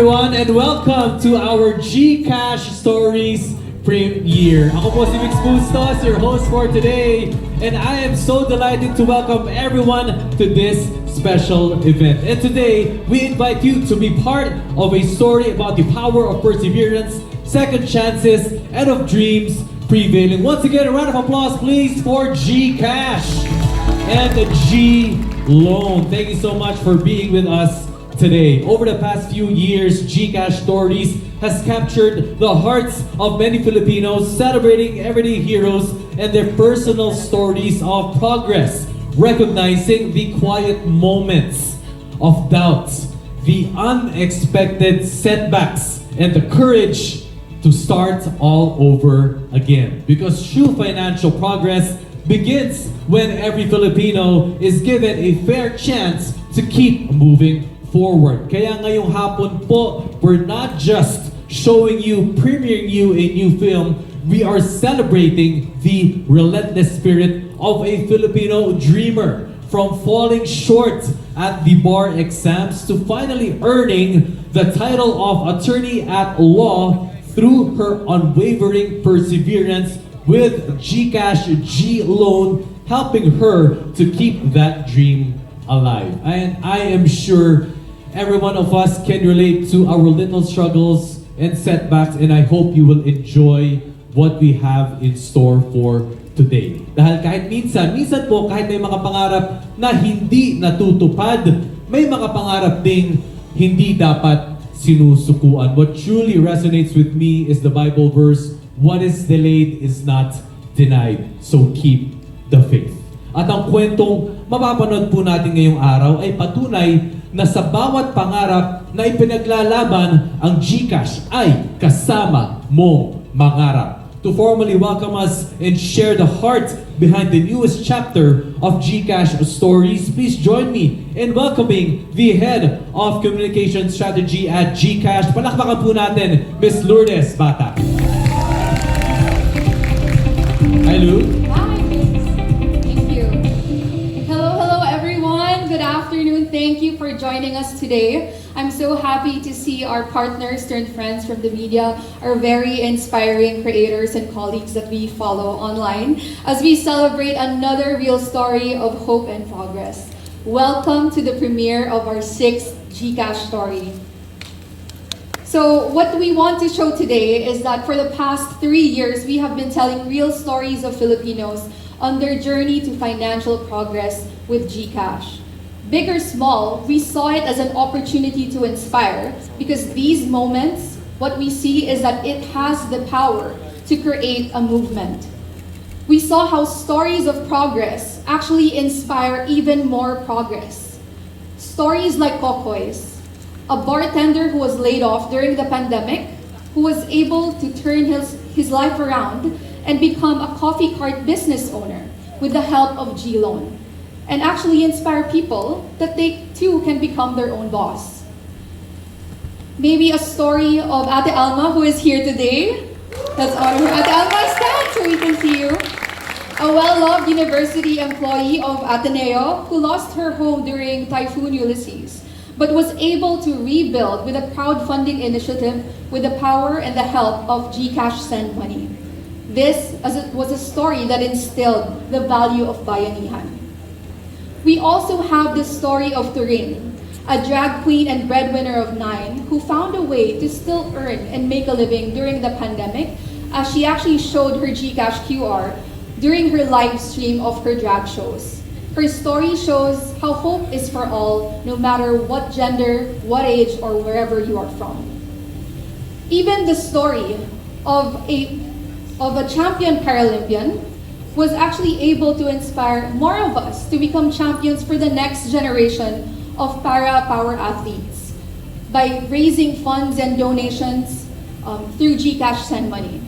everyone, and welcome to our GCash Stories premiere. Ako po si Mix Bustos, your host for today, and I am so delighted to welcome everyone to this special event. And today, we invite you to be part of a story about the power of perseverance, second chances, and of dreams prevailing. Once again, a round of applause, please, for GCash and the GLoan. Thank you so much for being with us today. Over the past few years, GCash Stories has captured the hearts of many Filipinos, celebrating everyday heroes and their personal stories of progress, recognizing the quiet moments of doubt, the unexpected setbacks, and the courage to start all over again. Because true financial progress begins when every Filipino is given a fair chance to keep moving forward. Kaya ngayong hapon po, we're not just showing you, premiering you a new film, we are celebrating the relentless spirit of a Filipino dreamer, from falling short at the bar exams to finally earning the title of attorney at law through her unwavering perseverance, with GCash GLoan helping her to keep that dream alive. And I am sure every one of us can relate to our little struggles and setbacks, and I hope you will enjoy what we have in store for today. Dahil kahit minsan po, kahit may mga pangarap na hindi natutupad, may mga pangarap ding hindi dapat sinusukuan. What truly resonates with me is the Bible verse, "What is delayed is not denied, so keep the faith." At ang kwentong mapapanood po natin ngayong araw ay patunay na sa bawat pangarap na ipinaglalaban, ang GCash ay kasama mong mangarap. To formally welcome us and share the heart behind the newest chapter of GCash Stories, please join me in welcoming the Head of Communication Strategy at GCash. Palakpakan po natin, Ms. Lourdes Bata. Hi, Lou. Hi, Vince. Thank you. Hello, everyone. Good afternoon. Thank you for joining us today. I'm so happy to see our partners turned friends from the media, our very inspiring creators and colleagues that we follow online, as we celebrate another real story of hope and progress. Welcome to the premiere of our 6th GCash story. So what we want to show today is that for the past 3 years, we have been telling real stories of Filipinos on their journey to financial progress with GCash. Big or small, we saw it as an opportunity to inspire, because these moments, what we see is that it has the power to create a movement. We saw how stories of progress actually inspire even more progress. Stories like Kokoy's, a bartender who was laid off during the pandemic, who was able to turn his life around and become a coffee cart business owner with the help of GLoan, and actually inspire people that they too can become their own boss. Maybe a story of Ate Alma, who is here today. Let's honor her. Ate Alma, stand so we can see you. A well-loved university employee of Ateneo who lost her home during Typhoon Ulysses, but was able to rebuild with a crowdfunding initiative with the power and the help of GCash Send Money. This was a story that instilled the value of bayanihan. We also have the story of Turing, a drag queen and breadwinner of 9 who found a way to still earn and make a living during the pandemic, as she actually showed her GCash QR during her live stream of her drag shows. Her story shows how hope is for all, no matter what gender, what age, or wherever you are from. Even the story of a champion Paralympian was actually able to inspire more of us to become champions for the next generation of para-power athletes by raising funds and donations through GCash Send Money.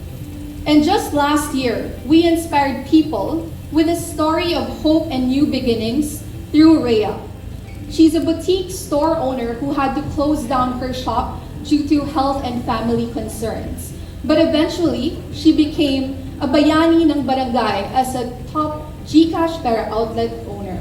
And just last year, we inspired people with a story of hope and new beginnings through Rhea. She's a boutique store owner who had to close down her shop due to health and family concerns. But eventually, she became a bayani ng barangay as a top GCash Pera outlet owner.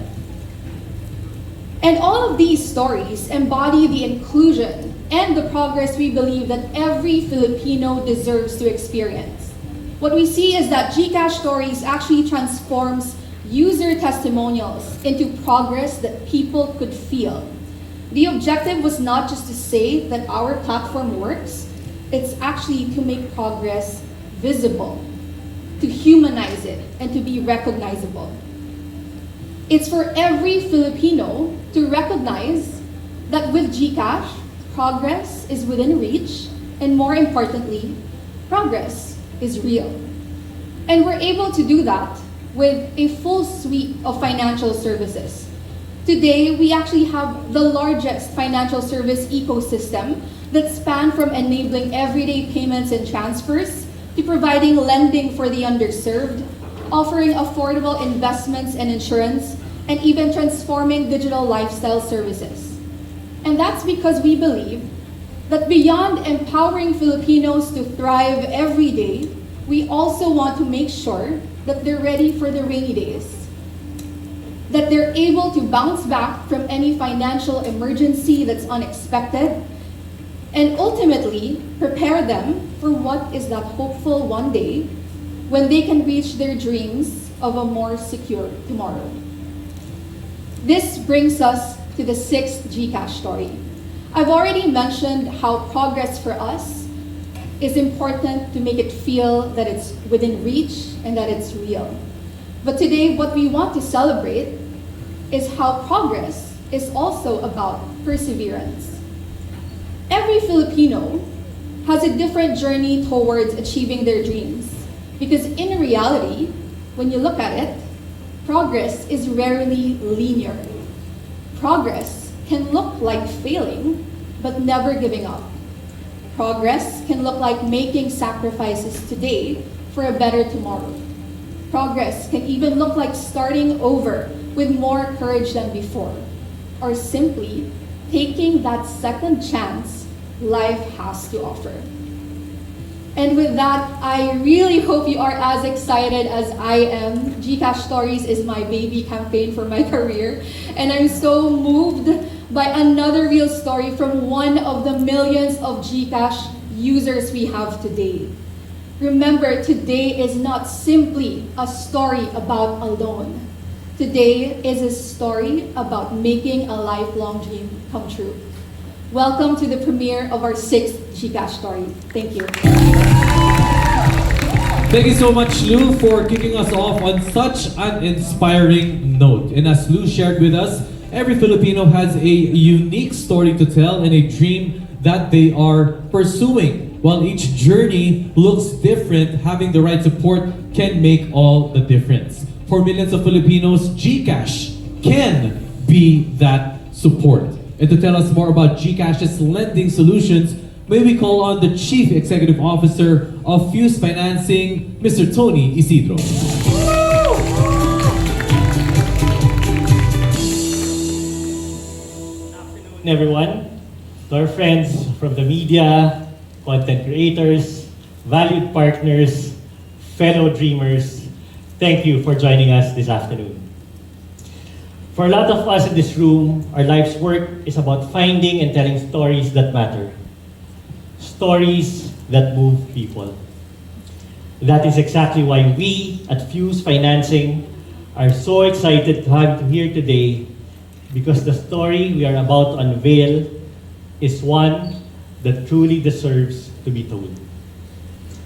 And all of these stories embody the inclusion and the progress we believe that every Filipino deserves to experience. What we see is that GCash Stories actually transforms user testimonials into progress that people could feel. The objective was not just to say that our platform works, it's actually to make progress visible, to humanize it, and to be recognizable. It's for every Filipino to recognize that with GCash, progress is within reach, and more importantly, progress is real. And we're able to do that with a full suite of financial services. Today, we actually have the largest financial service ecosystem that span from enabling everyday payments and transfers to providing lending for the underserved, offering affordable investments and insurance, and even transforming digital lifestyle services. And that's because we believe that beyond empowering Filipinos to thrive every day, we also want to make sure that they're ready for the rainy days, that they're able to bounce back from any financial emergency that's unexpected, and ultimately prepare them for what is that hopeful one day when they can reach their dreams of a more secure tomorrow. This brings us to the sixth GCash story. I've already mentioned how progress for us is important to make it feel that it's within reach and that it's real. But today, what we want to celebrate is how progress is also about perseverance. Every Filipino has a different journey towards achieving their dreams, because in reality, when you look at it, progress is rarely linear. Progress can look like failing, but never giving up. Progress can look like making sacrifices today for a better tomorrow. Progress can even look like starting over with more courage than before, or simply taking that second chance life has to offer. And with that, I really hope you are as excited as I am. GCash Stories is my baby campaign for my career, and I'm so moved by another real story from one of the millions of GCash users we have today. Remember, today is not simply a story about a loan. Today is a story about making a lifelong dream come true. Welcome to the premiere of our sixth GCash story. Thank you. Thank you so much, Lou, for kicking us off on such an inspiring note. And as Lou shared with us, every Filipino has a unique story to tell and a dream that they are pursuing. While each journey looks different, having the right support can make all the difference. For millions of Filipinos, GCash can be that support. And to tell us more about GCash's lending solutions, may we call on the Chief Executive Officer of Fuse Financing, Mr. Tony Isidro. Good afternoon, everyone. To our friends from the media, content creators, valued partners, fellow dreamers, thank you for joining us this afternoon. For a lot of us in this room, our life's work is about finding and telling stories that matter. Stories that move people. That is exactly why we at Fuse Financing are so excited to have you here today, because the story we are about to unveil is one that truly deserves to be told.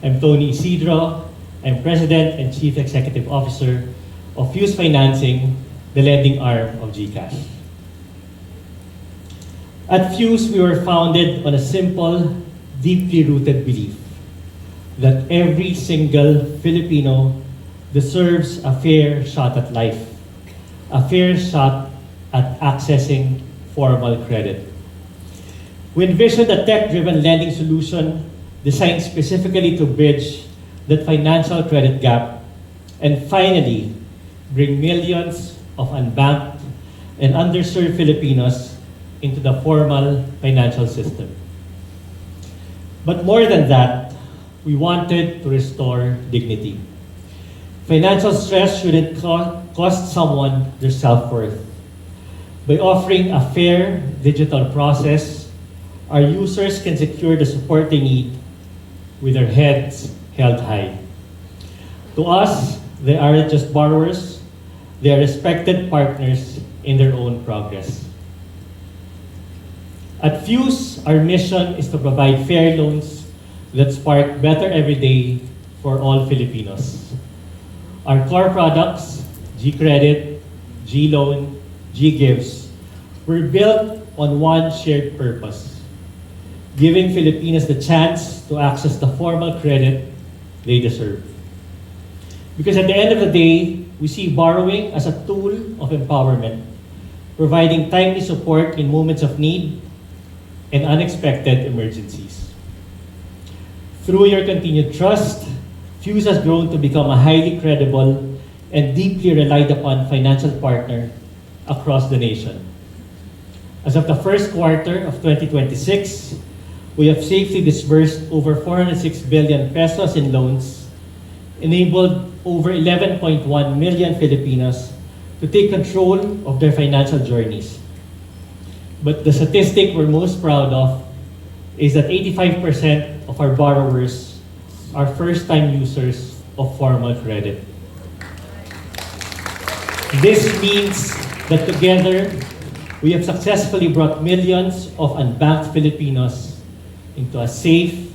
I'm Tony Isidro. I'm President and Chief Executive Officer of Fuse Financing, the lending arm of GCash. At Fuse, we were founded on a simple, deeply rooted belief that every single Filipino deserves a fair shot at life, a fair shot at accessing formal credit. We envisioned a tech-driven lending solution designed specifically to bridge that financial credit gap and finally bring millions of unbanked and underserved Filipinos into the formal financial system. But more than that, we wanted to restore dignity. Financial stress shouldn't cost someone their self-worth. By offering a fair digital process, our users can secure the support they need with their heads held high. To us, they aren't just borrowers, they are respected partners in their own progress. At Fuse, our mission is to provide fair loans that spark better every day for all Filipinos. Our core products, GCredit, GLoan, GGives, were built on one shared purpose: giving Filipinos the chance to access the formal credit they deserve. Because at the end of the day, we see borrowing as a tool of empowerment, providing timely support in moments of need and unexpected emergencies. Through your continued trust, Fuse has grown to become a highly credible and deeply relied upon financial partner across the nation. As of the first quarter of 2026, we have safely disbursed over 406 billion pesos in loans, enabled over 11.1 million Filipinos to take control of their financial journeys. But the statistic we're most proud of is that 85% of our borrowers are first-time users of formal credit. This means that together, we have successfully brought millions of unbanked Filipinos into a safe,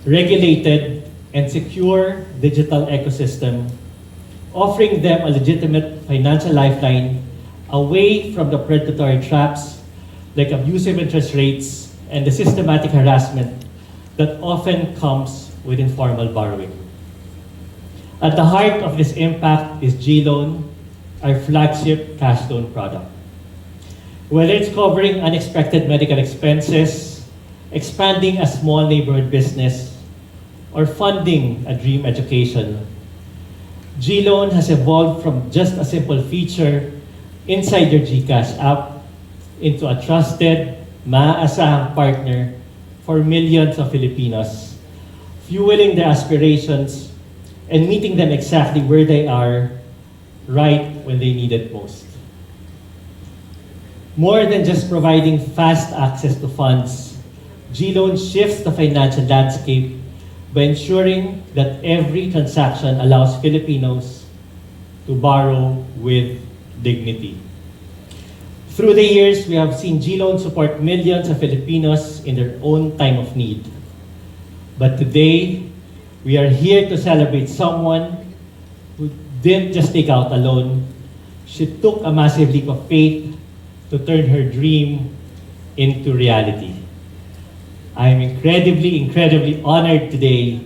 regulated, and secure digital ecosystem, offering them a legitimate financial lifeline away from the predatory traps like abusive interest rates and the systematic harassment that often comes with informal borrowing. At the heart of this impact is GLoan, our flagship cash loan product. Whether it's covering unexpected medical expenses, expanding a small neighborhood business, or funding a dream education, GLoan has evolved from just a simple feature inside your GCash app into a trusted, maaasahang partner for millions of Filipinos, fueling their aspirations and meeting them exactly where they are, right when they need it most. More than just providing fast access to funds, GLoan shifts the financial landscape by ensuring that every transaction allows Filipinos to borrow with dignity. Through the years, we have seen GLoan support millions of Filipinos in their own time of need. But today, we are here to celebrate someone who didn't just take out a loan. She took a massive leap of faith to turn her dream into reality. I'm incredibly honored today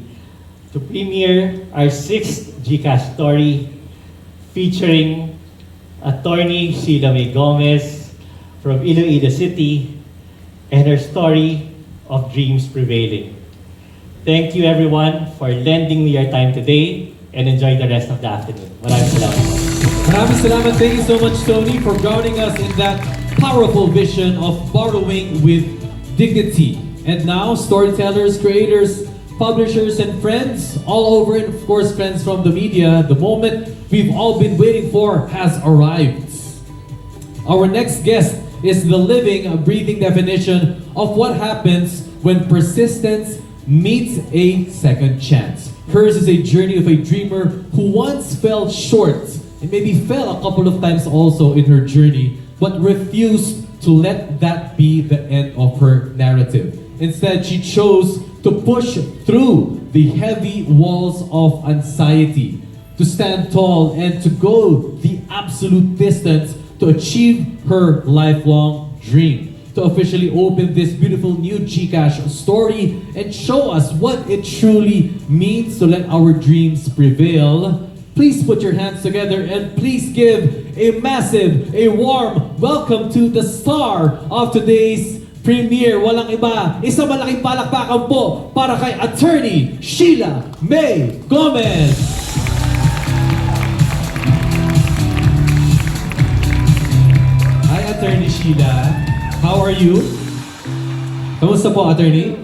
to premiere our 6th GCash story featuring Attorney Sheila May Gomez from Iloilo City and her story of dreams prevailing. Thank you everyone for lending me your time today and enjoy the rest of the afternoon. Maraming salamat po. Maraming salamat. Thank you so much, Tony, for grounding us in that powerful vision of borrowing with dignity. And now, storytellers, creators, publishers, and friends all over, and of course, friends from the media, the moment we've all been waiting for has arrived. Our next guest is the living, breathing definition of what happens when persistence meets a second chance. Hers is a journey of a dreamer who once fell short and maybe fell a couple of times also in her journey, but refused to let that be the end of her narrative. Instead, she chose to push through the heavy walls of anxiety, to stand tall and to go the absolute distance to achieve her lifelong dream, to officially open this beautiful new GCash story and show us what it truly means to let our dreams prevail. Please put your hands together and please give a massive, a warm welcome to the star of today's premiere. Walang iba, isang malaking palakpakan po para kay Attorney Sheila May Gomez. Hi, Attorney Sheila. How are you? Kamusta po, Attorney?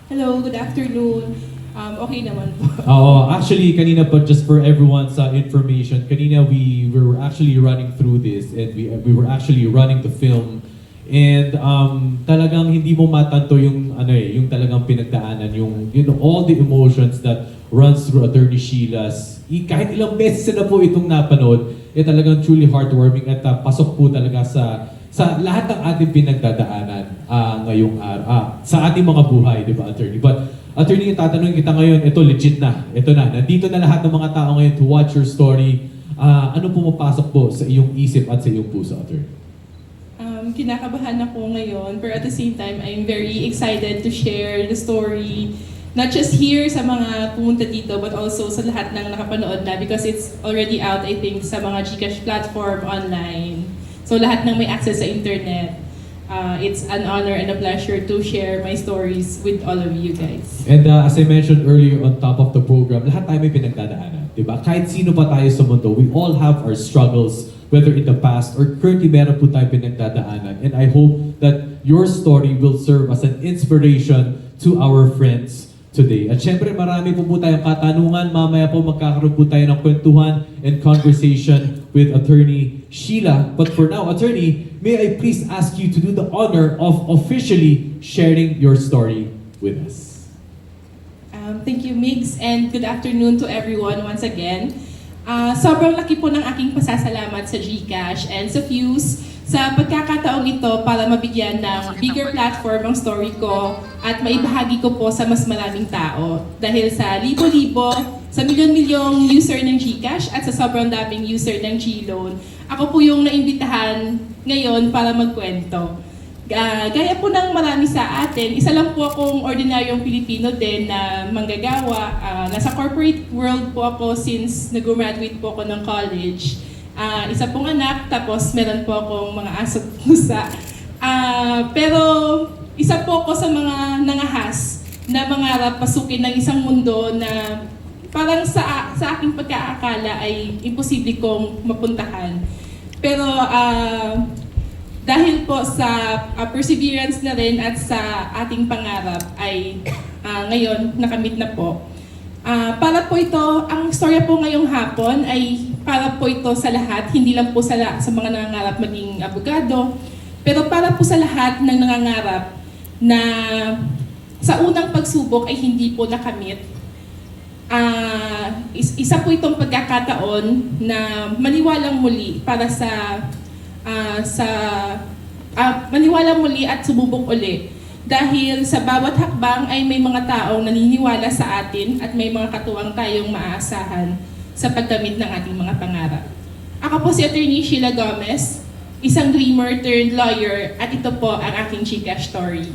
Hello, good afternoon. Okay naman po. Oo, actually, kanina po, just for everyone's information, kanina we were actually running through this and we were actually running the film. And talagang hindi mo matanto yung yung talagang pinagdaanan, yung all the emotions that runs through Attorney Sheila's. Kahit ilang beses na po itong napanood, talagang truly heartwarming at pasok po talaga sa lahat ng ating pinagdadaanan ngayong araw, sa ating mga buhay, di ba, Attorney? But Attorney, tatanungin kita ngayon, ito legit na, ito na, nandito na lahat ng mga tao ngayon to watch your story. Ano pumapasok po sa iyong isip at sa iyong puso, Attorney? Kinakabahan ako ngayon, pero at the same time, I'm very excited to share the story. Not just here sa mga pumunta dito, but also sa lahat ng nakapanood na because it's already out, I think, sa mga GCash platform online. So lahat ng may access sa internet. It's an honor and a pleasure to share my stories with all of you guys. And as I mentioned earlier on top of the program, lahat tayo may pinagdadaanan, di ba? Kahit sino pa tayo sa mundo, we all have our struggles, whether in the past or currently meron po tayo pinagdadaanan. And I hope that your story will serve as an inspiration to our friends today. At syempre marami po tayong katanungan. Mamaya po magkakaroon po tayo ng kwentuhan and conversation with Attorney Sheila. But for now, Attorney, may I please ask you to do the honor of officially sharing your story with us. Thank you, Migs, and good afternoon to everyone once again. Sobrang laki po ng aking pasasalamat sa GCash and sa Fuse sa pagkakataong ito para mabigyan ng bigger platform ang story ko at maibahagi ko po sa mas maraming tao. Dahil sa libo-libo, sa milyon-milyong user ng GCash at sa sobrang daming user ng GLoan, ako po yung naimbitahan ngayon para magkwento. Gaya po ng marami sa atin, isa lang po akong ordinaryong Pilipino din na manggagawa. Nasa corporate world po ako since nag-graduate po ako ng college. Isa pong anak, tapos meron po akong mga aso't pusa. Pero isa po ako sa mga nangahas na mangarap pasukin ng isang mundo na parang sa aking pagkakakala ay imposible kong mapuntahan. Pero dahil po sa perseverance na rin at sa ating pangarap ay ngayon nakamit na po. Para po ito, ang storya po ngayong hapon ay para po ito sa lahat, hindi lang po sa mga nangangarap maging abogado, pero para po sa lahat ng nangangarap na sa unang pagsubok ay hindi po nakamit. Isa po itong pagkakataon na maniwalang muli para maniwala muli at sumubok uli. Dahil sa bawat hakbang ay may mga taong naniniwala sa atin at may mga katuwang tayong maaasahan sa pagkamit ng ating mga pangarap. Ako po si Attorney Sheila Gomez, isang dreamer turned lawyer at ito po ang aking GCash story.